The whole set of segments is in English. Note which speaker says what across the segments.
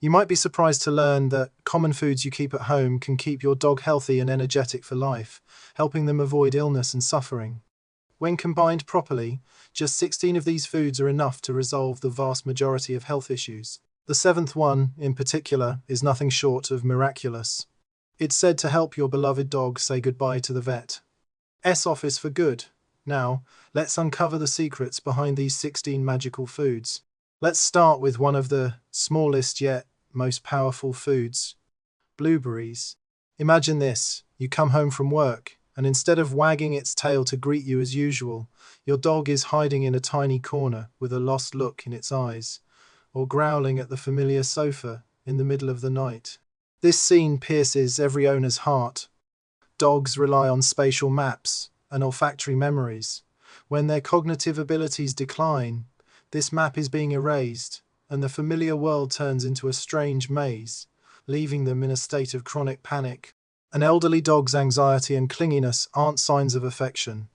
Speaker 1: You might be surprised to learn that common foods you keep at home can keep your dog healthy and energetic for life, helping them avoid illness and suffering. When combined properly, just 16 of these foods are enough to resolve the vast majority of health issues. The seventh one, in particular, is nothing short of miraculous. It's said to help your beloved dog say goodbye to the vet's office for good. Now, let's uncover the secrets behind these 16 magical foods. Let's start with one of the smallest yet most powerful foods, blueberries. Imagine this: you come home from work, and instead of wagging its tail to greet you as usual, your dog is hiding in a tiny corner with a lost look in its eyes, or growling at the familiar sofa in the middle of the night. This scene pierces every owner's heart. Dogs rely on spatial maps and olfactory memories. When their cognitive abilities decline, this map is being erased, and the familiar world turns into a strange maze, leaving them in a state of chronic panic. An elderly dog's anxiety and clinginess aren't signs of affection.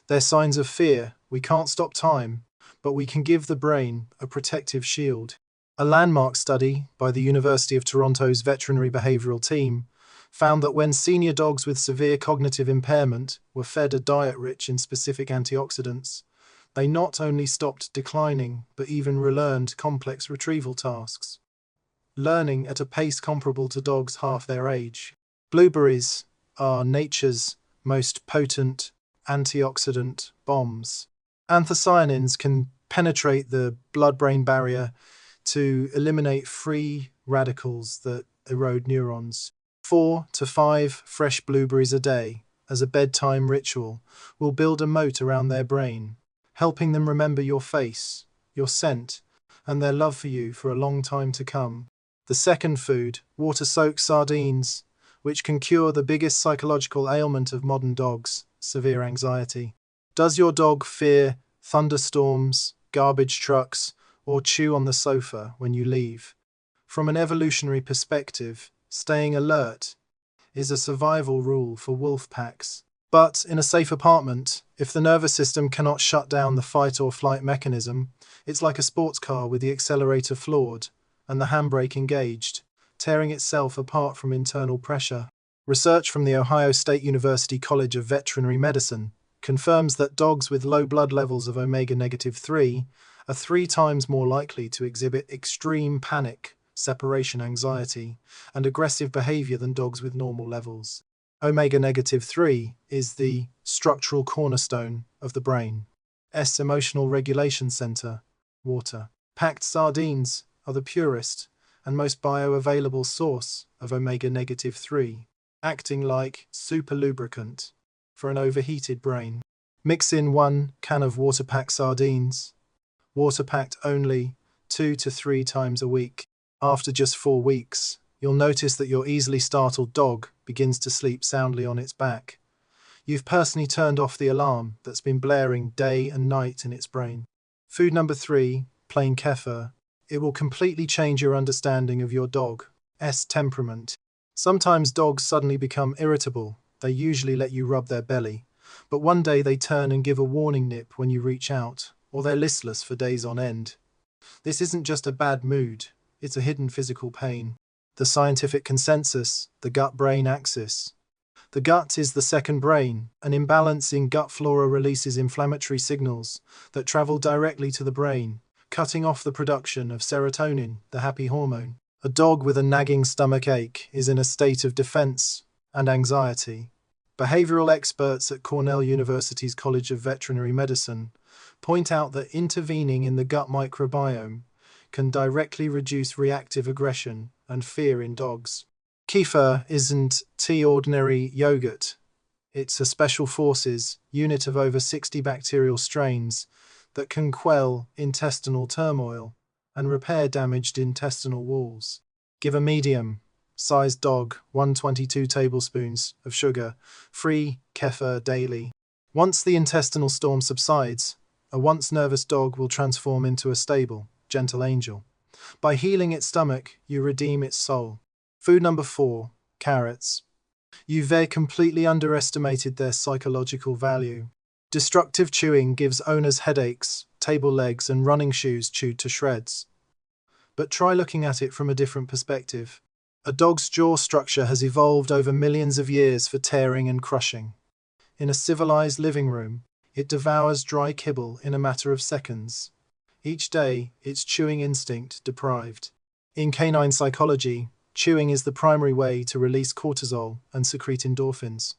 Speaker 1: They're signs of fear. We can't stop time, but we can give the brain a protective shield. A landmark study by the University of Toronto's veterinary behavioral team found that when senior dogs with severe cognitive impairment were fed a diet rich in specific antioxidants, they not only stopped declining, but even relearned complex retrieval tasks, learning at a pace comparable to dogs half their age. Blueberries are nature's most potent antioxidant bombs. Anthocyanins can penetrate the blood-brain barrier to eliminate free radicals that erode neurons. 4 to 5 fresh blueberries a day, as a bedtime ritual, will build a moat around their brain, helping them remember your face, your scent, and their love for you for a long time to come. The second food, water-soaked sardines, which can cure the biggest psychological ailment of modern dogs, severe anxiety. Does your dog fear thunderstorms, garbage trucks, or chew on the sofa when you leave? From an evolutionary perspective, staying alert is a survival rule for wolf packs. But in a safe apartment, if the nervous system cannot shut down the fight or flight mechanism, it's like a sports car with the accelerator floored and the handbrake engaged, tearing itself apart from internal pressure. Research from the Ohio State University College of Veterinary Medicine confirms that dogs with low blood levels of omega-3 are 3 times more likely to exhibit extreme panic, separation anxiety, and aggressive behavior than dogs with normal levels. Omega-3 is the structural cornerstone of the brain's emotional regulation center, water. Packed sardines are the purest and most bioavailable source of omega-3, acting like super lubricant for an overheated brain. Mix in 1 can of water-packed sardines, water-packed only 2 to 3 times a week. After just 4 weeks, you'll notice that your easily startled dog begins to sleep soundly on its back. You've personally turned off the alarm that's been blaring day and night in its brain. Food number 3, plain kefir. It will completely change your understanding of your dog's temperament. Sometimes dogs suddenly become irritable. They usually let you rub their belly, but one day they turn and give a warning nip when you reach out, or they're listless for days on end. This isn't just a bad mood, it's a hidden physical pain. The scientific consensus, the gut-brain axis. The gut is the second brain. An imbalance in gut flora releases inflammatory signals that travel directly to the brain, cutting off the production of serotonin, the happy hormone. A dog with a nagging stomach ache is in a state of defense and anxiety. Behavioral experts at Cornell University's College of Veterinary Medicine point out that intervening in the gut microbiome can directly reduce reactive aggression and fear in dogs. Kefir isn't ordinary yogurt. It's a special forces unit of over 60 bacterial strains that can quell intestinal turmoil and repair damaged intestinal walls. Give a medium-sized dog 122 tablespoons of sugar-free kefir daily. Once the intestinal storm subsides, a once nervous dog will transform into a stable, gentle angel. By healing its stomach, you redeem its soul. Food number 4, carrots. You've completely underestimated their psychological value. Destructive chewing gives owners headaches, table legs, and running shoes chewed to shreds. But try looking at it from a different perspective. A dog's jaw structure has evolved over millions of years for tearing and crushing. In a civilized living room, it devours dry kibble in a matter of seconds. Each day, its chewing instinct deprived. In canine psychology, chewing is the primary way to release cortisol and secrete endorphins.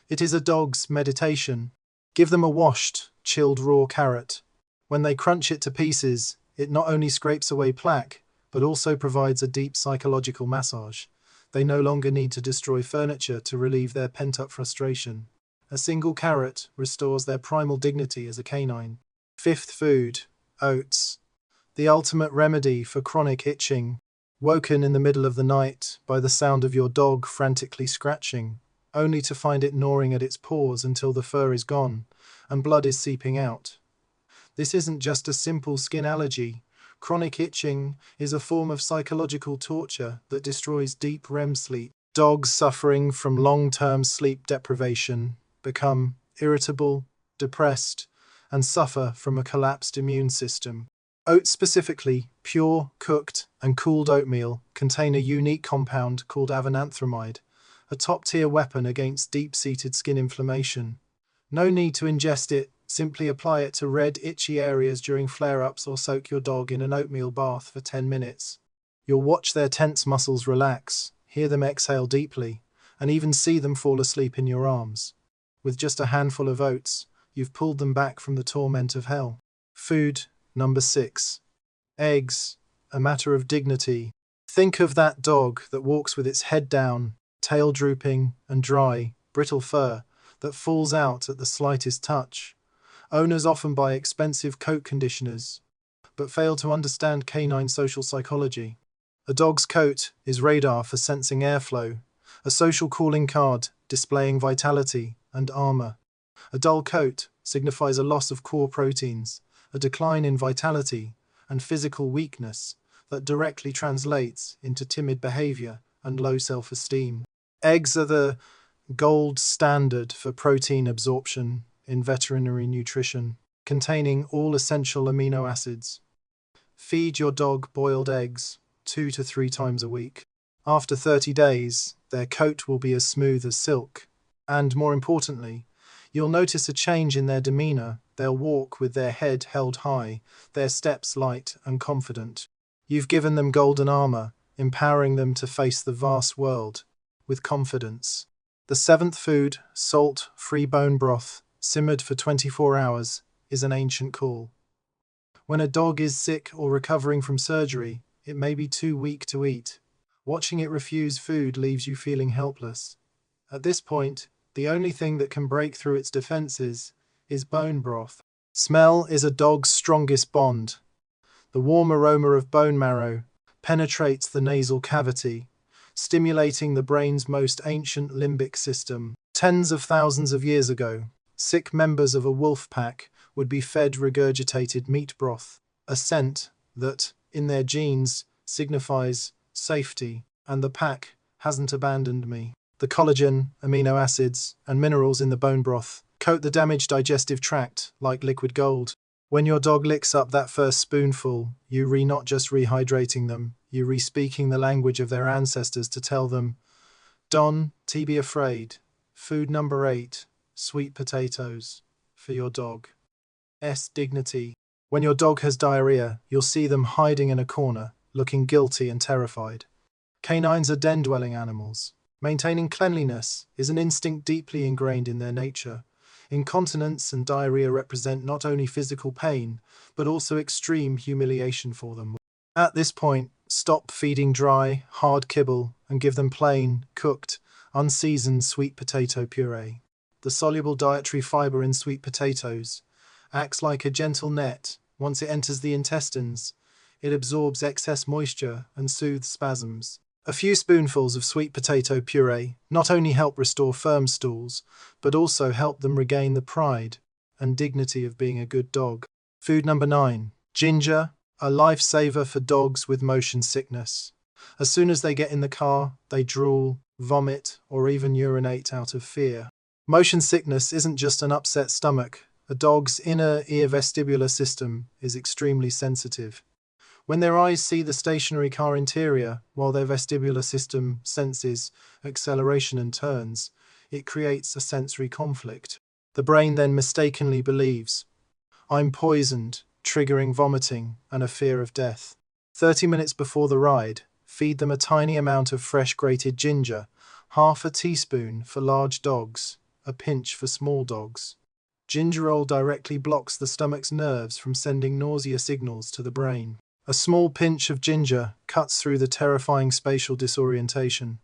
Speaker 1: It is a dog's meditation. Give them a washed, chilled raw carrot. When they crunch it to pieces, it not only scrapes away plaque, but also provides a deep psychological massage. They no longer need to destroy furniture to relieve their pent-up frustration. A single carrot restores their primal dignity as a canine. Fifth food, oats. The ultimate remedy for chronic itching. Woken in the middle of the night by the sound of your dog frantically scratching, only to find it gnawing at its paws until the fur is gone and blood is seeping out. This isn't just a simple skin allergy. Chronic itching is a form of psychological torture that destroys deep REM sleep. Dogs suffering from long-term sleep deprivation become irritable, depressed, and suffer from a collapsed immune system. Oats, specifically pure, cooked, and cooled oatmeal, contain a unique compound called avenanthromide, a top-tier weapon against deep-seated skin inflammation. No need to ingest it, simply apply it to red, itchy areas during flare-ups or soak your dog in an oatmeal bath for 10 minutes. You'll watch their tense muscles relax, hear them exhale deeply, and even see them fall asleep in your arms. With just a handful of oats, you've pulled them back from the torment of hell. Food number 6. Eggs, a matter of dignity. Think of that dog that walks with its head down, tail drooping, and dry, brittle fur that falls out at the slightest touch. Owners often buy expensive coat conditioners, but fail to understand canine social psychology. A dog's coat is radar for sensing airflow, a social calling card displaying vitality and armor. A dull coat signifies a loss of core proteins, a decline in vitality, and physical weakness that directly translates into timid behavior and low self-esteem. Eggs are the gold standard for protein absorption in veterinary nutrition, containing all essential amino acids. Feed your dog boiled eggs 2 to 3 times a week. After 30 days, their coat will be as smooth as silk. And more importantly, you'll notice a change in their demeanor. They'll walk with their head held high, their steps light and confident. You've given them golden armor, empowering them to face the vast world with confidence. The 7th food, salt-free bone broth, simmered for 24 hours, is an ancient call. When a dog is sick or recovering from surgery, it may be too weak to eat. Watching it refuse food leaves you feeling helpless. At this point, the only thing that can break through its defenses is bone broth. Smell is a dog's strongest bond. The warm aroma of bone marrow penetrates the nasal cavity, stimulating the brain's most ancient limbic system. Tens of thousands of years ago, sick members of a wolf pack would be fed regurgitated meat broth, a scent that, in their genes, signifies safety, and the pack hasn't abandoned me. The collagen, amino acids, and minerals in the bone broth coat the damaged digestive tract like liquid gold. When your dog licks up that first spoonful, you not just rehydrating them, you speaking the language of their ancestors to tell them, "Don't be afraid." Food number 8, sweet potatoes, for your dog. Dignity. When your dog has diarrhea, you'll see them hiding in a corner, looking guilty and terrified. Canines are den-dwelling animals. Maintaining cleanliness is an instinct deeply ingrained in their nature. Incontinence and diarrhea represent not only physical pain, but also extreme humiliation for them. At this point, stop feeding dry, hard kibble and give them plain, cooked, unseasoned sweet potato puree. The soluble dietary fiber in sweet potatoes acts like a gentle net. Once it enters the intestines, it absorbs excess moisture and soothes spasms. A few spoonfuls of sweet potato puree not only help restore firm stools, but also help them regain the pride and dignity of being a good dog. Food number 9, ginger, a lifesaver for dogs with motion sickness. As soon as they get in the car, they drool, vomit, or even urinate out of fear. Motion sickness isn't just an upset stomach. A dog's inner ear vestibular system is extremely sensitive. When their eyes see the stationary car interior, while their vestibular system senses acceleration and turns, it creates a sensory conflict. The brain then mistakenly believes, I'm poisoned, triggering vomiting and a fear of death. 30 minutes before the ride, feed them a tiny amount of fresh grated ginger, half a teaspoon for large dogs, a pinch for small dogs. Gingerol directly blocks the stomach's nerves from sending nausea signals to the brain. A small pinch of ginger cuts through the terrifying spatial disorientation,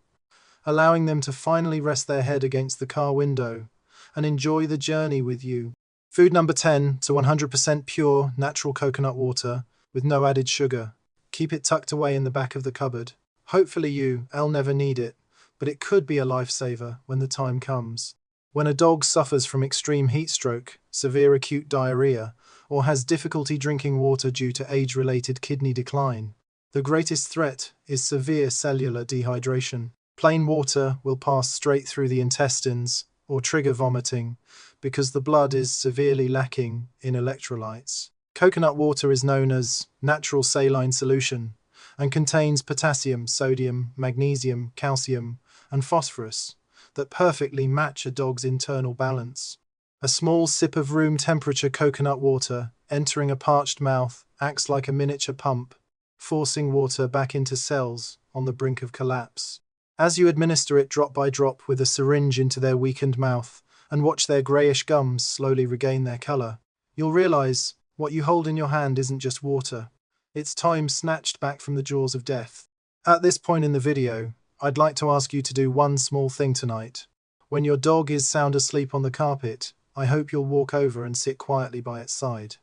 Speaker 1: allowing them to finally rest their head against the car window and enjoy the journey with you. Food number 10 to 100% pure natural coconut water with no added sugar. Keep it tucked away in the back of the cupboard. Hopefully you'll never need it, but it could be a lifesaver when the time comes. When a dog suffers from extreme heat stroke, severe acute diarrhea, or has difficulty drinking water due to age-related kidney decline, the greatest threat is severe cellular dehydration. Plain water will pass straight through the intestines or trigger vomiting because the blood is severely lacking in electrolytes. Coconut water is known as natural saline solution and contains potassium, sodium, magnesium, calcium, and phosphorus that perfectly match a dog's internal balance. A small sip of room temperature coconut water entering a parched mouth acts like a miniature pump, forcing water back into cells on the brink of collapse. As you administer it drop by drop with a syringe into their weakened mouth and watch their greyish gums slowly regain their colour, you'll realise what you hold in your hand isn't just water. It's time snatched back from the jaws of death. At this point in the video, I'd like to ask you to do one small thing tonight. When your dog is sound asleep on the carpet, I hope you'll walk over and sit quietly by its side.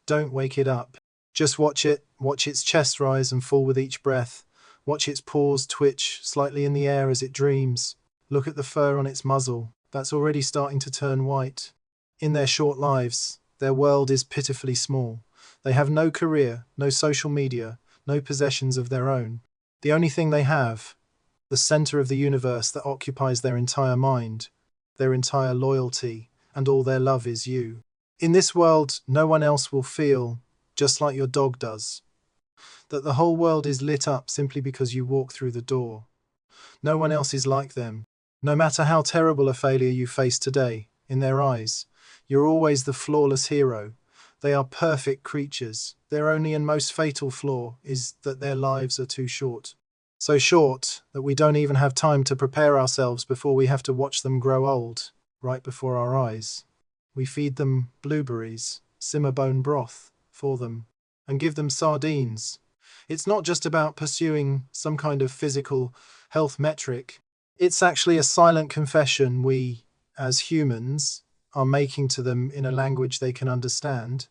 Speaker 1: Don't wake it up. Just watch its chest rise and fall with each breath. Watch its paws twitch slightly in the air as it dreams. Look at the fur on its muzzle, that's already starting to turn white. In their short lives, their world is pitifully small. They have no career, no social media, no possessions of their own. The only thing they have, the center of the universe that occupies their entire mind, their entire loyalty, and all their love is you. In this world, no one else will feel, just like your dog does, that the whole world is lit up simply because you walk through the door. No one else is like them. No matter how terrible a failure you face today, in their eyes, you're always the flawless hero. They are perfect creatures. Their only and most fatal flaw is that their lives are too short. So short that we don't even have time to prepare ourselves before we have to watch them grow old, right before our eyes. We feed them blueberries, simmer bone broth for them, and give them sardines. It's not just about pursuing some kind of physical health metric. It's actually a silent confession we, as humans, are making to them in a language they can understand.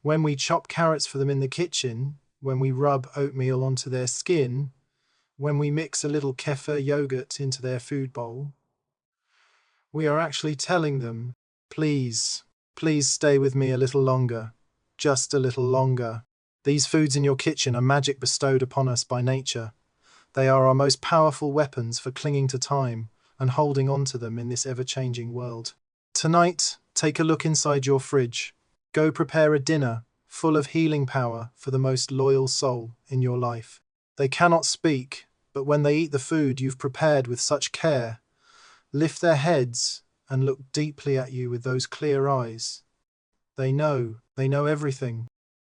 Speaker 1: When we chop carrots for them in the kitchen, when we rub oatmeal onto their skin, when we mix a little kefir yogurt into their food bowl, we are actually telling them, please, please stay with me a little longer, just a little longer. These foods in your kitchen are magic bestowed upon us by nature. They are our most powerful weapons for clinging to time and holding on to them in this ever-changing world. Tonight, take a look inside your fridge. Go prepare a dinner full of healing power for the most loyal soul in your life. They cannot speak, but when they eat the food you've prepared with such care, lift their heads and look deeply at you with those clear eyes. They know everything.